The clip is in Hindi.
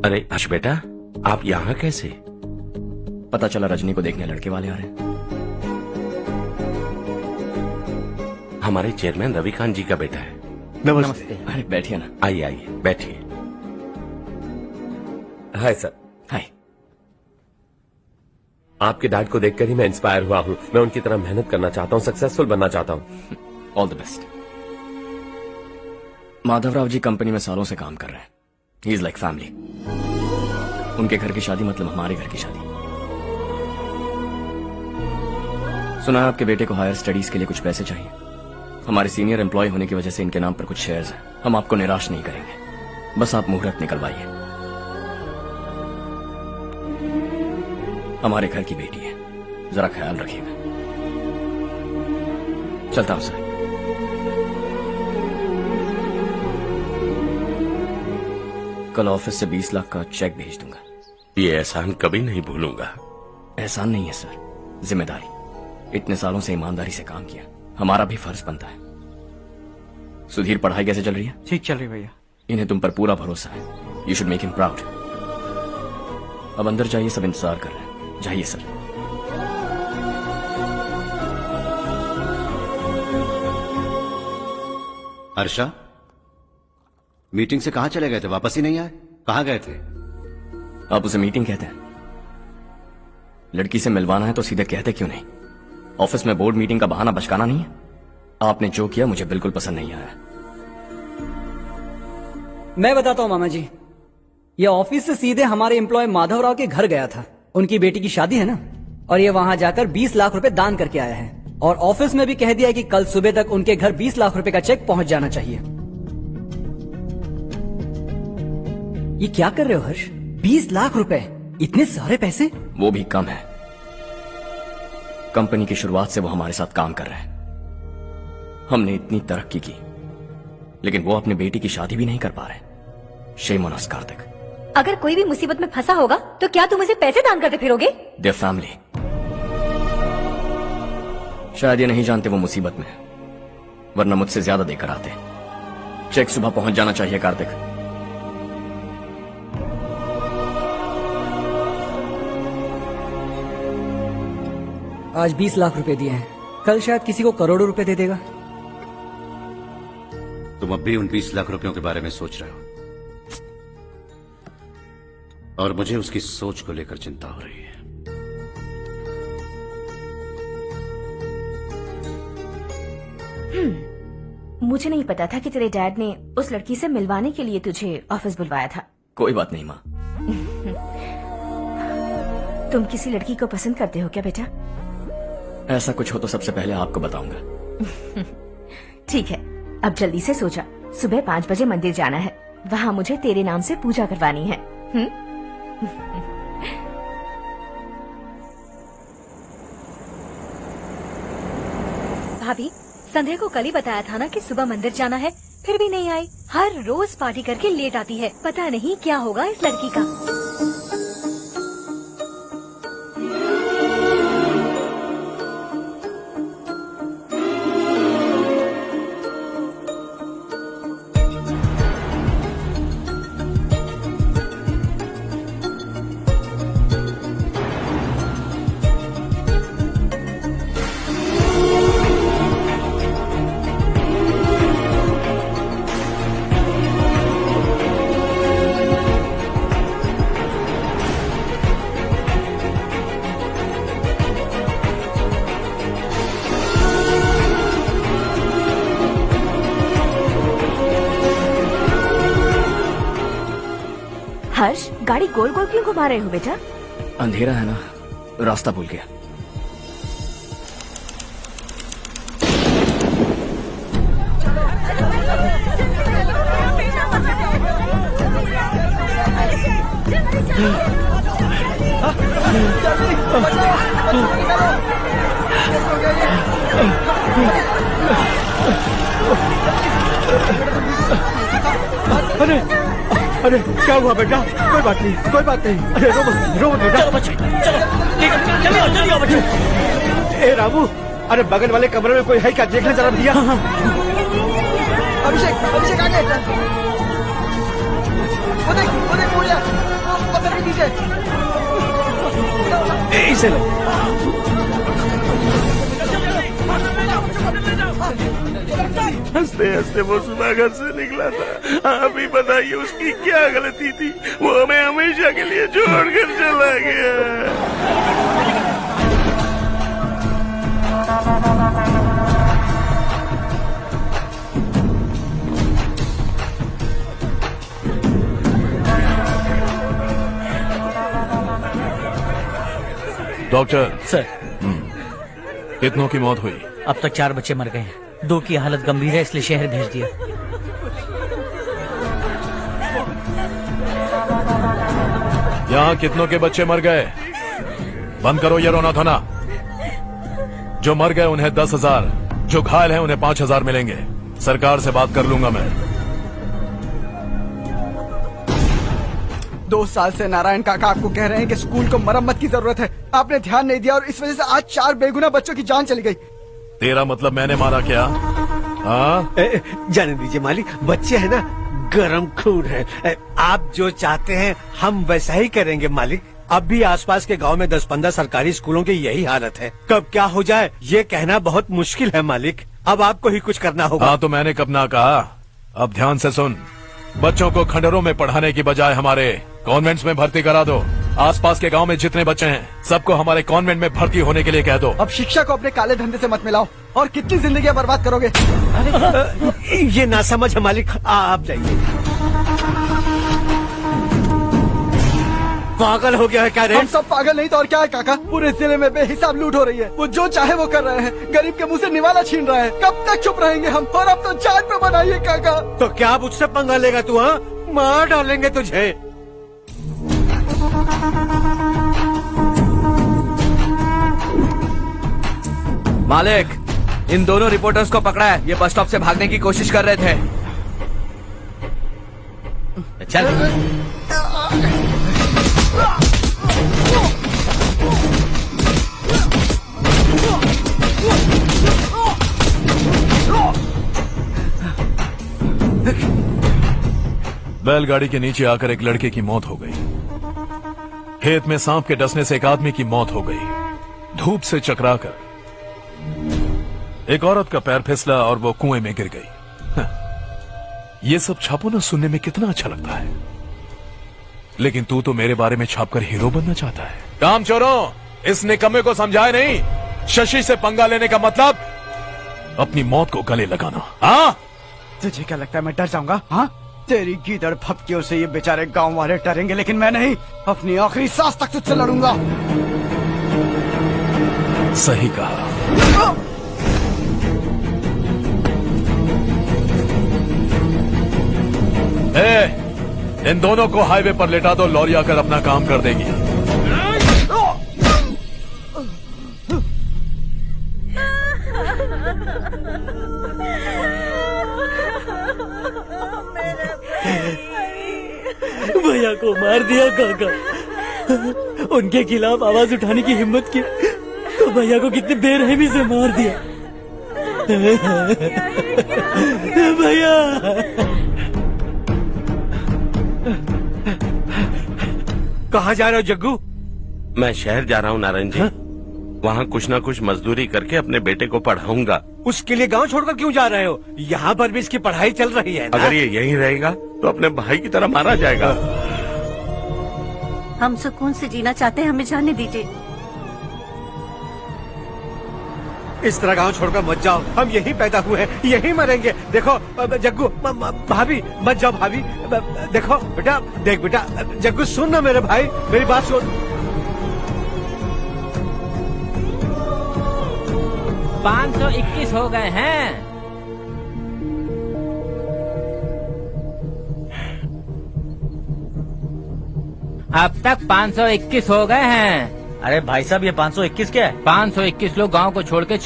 अरे हर्ष बेटा, आप यहाँ कैसे? पता चला रजनी को देखने लड़के वाले आ रहे हैं। हमारे चेयरमैन रविकांत जी का बेटा है। नमस्ते। अरे बैठिए ना। आइए आइए बैठिए। Hi sir. हाय। आपके डैड को देखकर ही मैं इंस्पायर हुआ हूँ। मैं उनकी तरह मेहनत करना चाहता हूँ, सक्सेसफुल बनना चाहता हूँ। All the best. Madhavrao ji company में सालों से काम कर रहे हैं। He is like family. उनके घर की शादी मतलब हमारे घर की शादी। सुना है आपके बेटे को हायर स्टडीज के लिए कुछ पैसे चाहिए। हमारे सीनियर एम्प्लॉय होने की वजह से इनके नाम पर कुछ शेयर्स हैं। हम आपको निराश नहीं करेंगे, बस आप मुहूर्त निकलवाइए। हमारे घर की बेटी है, जरा ख्याल रखिएगा। चलता हूं सर। कल ऑफिस से 20 लाख का चेक भेज दूंगा। ये एहसान कभी नहीं भूलूंगा। एहसान नहीं है सर, जिम्मेदारी। इतने सालों से ईमानदारी से काम किया, हमारा भी फर्ज बनता है। सुधीर, पढ़ाई कैसे चल रही है? ठीक चल रही भैया। इन्हें तुम पर पूरा भरोसा है। You should make him proud. अब अंदर जाइए, सब इंतजार कर रहे हैं। जाइए सर। हर्षा, मीटिंग से कहाँ चले गए थे? वापस ही नहीं आए? कहाँ गए थे? आप उसे मीटिंग कहते हैं? लड़की से मिलवाना है तो सीधे कहते क्यों नहीं? ऑफिस में बोर्ड मीटिंग का बहाना बचकाना नहीं है। आपने जो किया मुझे बिल्कुल पसंद नहीं आया। मैं बताता हूँ मामा जी, ये ऑफिस से सीधे हमारे एम्प्लॉय माधवराव के घर गया था। उनकी बेटी की शादी है ना, और ये वहां जाकर 20 लाख रुपए दान करके आया है। और ऑफिस में भी कह दिया कि कल सुबह तक उनके घर 20 लाख रुपए का चेक पहुंच जाना चाहिए। ये क्या कर रहे हो हर्ष? 20 लाख रुपए, इतने सारे पैसे? वो भी कम है। कंपनी की शुरुआत से वो हमारे साथ काम कर रहे हैं। हमने इतनी तरक्की की, लेकिन वो अपनी बेटी की शादी भी नहीं कर पा रहे। Shame on us Kartik. अगर कोई भी मुसीबत में फंसा होगा तो क्या तुम उसे पैसे दान करते फिरोगे? Their family. शायद ये नहीं जानते वो मुसीबत में है, वरना मुझसे ज्यादा देकर आते। चेक सुबह पहुंच जाना चाहिए कार्तिक। आज 20 लाख रुपए दिए हैं, कल शायद किसी को करोड़ों रुपए दे देगा। तुम अब भी उन 20 लाख रुपयों के बारे में सोच रहे हो, और मुझे उसकी सोच को लेकर चिंता हो रही है। मुझे नहीं पता था कि तेरे डैड ने उस लड़की से मिलवाने के लिए तुझे ऑफिस बुलवाया था। कोई बात नहीं माँ। तुम किसी लड़की को पसंद करते हो क्या बेटा? ऐसा कुछ हो तो सबसे पहले आपको बताऊंगा। ठीक है, अब जल्दी से सो जा। सुबह 5 बजे मंदिर जाना है, वहाँ मुझे तेरे नाम से पूजा करवानी है। भाभी, संध्या को कल ही बताया था ना कि सुबह मंदिर जाना है, फिर भी नहीं आई। हर रोज पार्टी करके लेट आती है। पता नहीं क्या होगा इस लड़की का। हर्ष, गाड़ी गोल गोल क्यों घुमा रहे हो बेटा? अंधेरा है ना, रास्ता भूल गया। अरे अरे क्या हुआ बेटा? कोई बात नहीं, कोई बात नहीं। अरे रो बेटा। चलो बच्चे, चलो जल्दी आओ बच्चे। ए रामू, अरे बगल वाले कमरे में कोई है क्या? देखना जरा भैया। अभिषेक, अभिषेक आगे। वो देख, वो देख, इसे लो। हंसते हंसते वो सुबह घर से निकला था। आप ही बताइए उसकी क्या गलती थी, वो हमें हमेशा के लिए छोड़कर चला गया। डॉक्टर सर, कितनों की मौत हुई? अब तक 4 बच्चे मर गए हैं। 2 की हालत गंभीर है, इसलिए शहर भेज दिया। यहाँ कितनों के बच्चे मर गए? बंद करो ये रोना धोना। जो मर गए उन्हें 10,000, जो घायल हैं उन्हें 5,000 मिलेंगे। सरकार से बात कर लूंगा मैं। 2 साल से नारायण काका आपको कह रहे हैं कि स्कूल को मरम्मत की जरूरत है। आपने ध्यान नहीं दिया और इस वजह से आज 4 बेगुनाह बच्चों की जान चली गई। तेरा मतलब मैंने मारा क्या? हाँ, जाने दीजिए मालिक, बच्चे हैं ना, गरम खून है। आप जो चाहते हैं हम वैसा ही करेंगे मालिक। अब भी आसपास के गांव में 10-15 सरकारी स्कूलों की यही हालत है। कब क्या हो जाए ये कहना बहुत मुश्किल है मालिक। अब आपको ही कुछ करना होगा। हाँ तो मैंने कब ना कहा। अब ध्यान से सुन, बच्चों को खंडरों में पढ़ाने की बजाय हमारे कॉन्वेंट्स में भर्ती करा दो। आसपास के गांव में जितने बच्चे हैं सबको हमारे कॉन्वेंट में भर्ती होने के लिए कह दो। अब शिक्षा को अपने काले धंधे से मत मिलाओ। और कितनी जिंदगियां बर्बाद करोगे? ये ना समझ है मालिक, आप जाइए। पागल हो गया है क्या रे? हम सब पागल नहीं तो और क्या है काका। पूरे जिले में बेहिसाब लूट हो रही है। वो जो चाहे वो कर रहे हैं। गरीब के मुंह से निवाला छीन रहा है। कब तक चुप रहेंगे हम? और अब तो जान पे बनाइए काका। तो क्या मुझसे पंगा लेगा तू? हाँ, मार डालेंगे तुझे। मालिक, इन दोनों रिपोर्टर्स को पकड़ा है। ये बस स्टॉप से भागने की कोशिश कर रहे थे। चल। बैलगाड़ी के नीचे आकर एक लड़के की मौत हो गई। खेत में सांप के डसने से एक आदमी की मौत हो गई। धूप से चकराकर एक औरत का पैर फिसला और वो कुएं में गिर गई। ये सब छापो ना सुनने में कितना अच्छा लगता है, लेकिन तू तो मेरे बारे में छापकर हीरो बनना चाहता है। काम चोरों, इस निकम्मे को समझाए नहीं। शशि से पंगा लेने का मतलब अपनी मौत को गले लगाना। हाँ, तुझे क्या लगता है मैं डर जाऊंगा? हाँ, तेरी गीदड़ फपकियों से ये बेचारे गांव वाले डरेंगे, लेकिन मैं नहीं। अपनी आखिरी सांस तक तुझसे लड़ूंगा। सही कहा। इन दोनों को हाईवे पर लेटा दो। लॉरी आकर अपना काम कर देगी। भैया को मार दिया काका। उनके खिलाफ आवाज उठाने की हिम्मत की तो भैया को कितनी बेरहमी से मार दिया। भैया, कहाँ जा रहे हो जग्गू? मैं शहर जा रहा हूँ नारायण जी। वहाँ कुछ ना कुछ मजदूरी करके अपने बेटे को पढ़ाऊंगा। उसके लिए गांव छोड़कर क्यों जा रहे हो? यहाँ पर भी इसकी पढ़ाई चल रही है ना? अगर ये यहीं रहेगा तो अपने भाई की तरह मारा जाएगा। हम सुकून से जीना चाहते हैं, हमें जाने दीजिए। इस तरह गांव छोड़कर मत जाओ। हम यहीं पैदा हुए हैं, यहीं मरेंगे। देखो जग्गू, भाभी मत जाओ। भाभी देखो बेटा, देख बेटा, जग्गू सुन ना मेरे भाई, मेरी बात सुन। 521 हो गए हैं। अब तक 521 हो गए हैं। अरे भाई साहब, ये 521 क्या है? 521 लोग गांव को छोड़ के